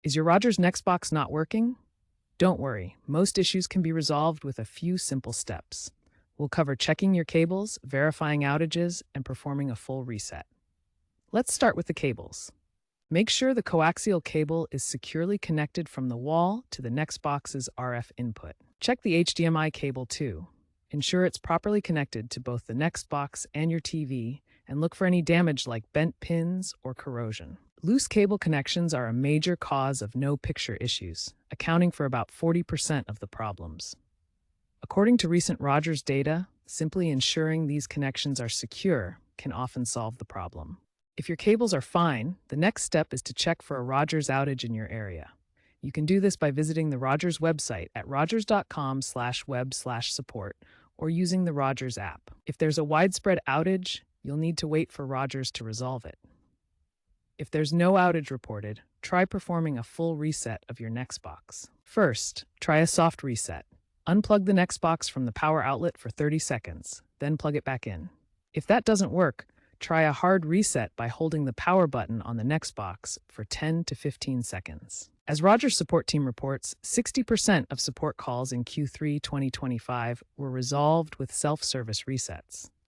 Is your Rogers NextBox not working? Don't worry, most issues can be resolved with a few simple steps. We'll cover checking your cables, verifying outages, and performing a full reset. Let's start with the cables. Make sure the coaxial cable is securely connected from the wall to the NextBox's RF input. Check the HDMI cable too. Ensure it's properly connected to both the NextBox and your TV, and look for any damage like bent pins or corrosion. Loose cable connections are a major cause of no-picture issues, accounting for about 40% of the problems. According to recent Rogers data, simply ensuring these connections are secure can often solve the problem. If your cables are fine, the next step is to check for a Rogers outage in your area. You can do this by visiting the Rogers website at rogers.com/web/support or using the Rogers app. If there's a widespread outage, you'll need to wait for Rogers to resolve it. If there's no outage reported, try performing a full reset of your NextBox. First, try a soft reset. Unplug the NextBox from the power outlet for 30 seconds, then plug it back in. If that doesn't work, try a hard reset by holding the power button on the NextBox for 10 to 15 seconds. As Rogers support team reports, 60% of support calls in Q3 2025 were resolved with self-service resets.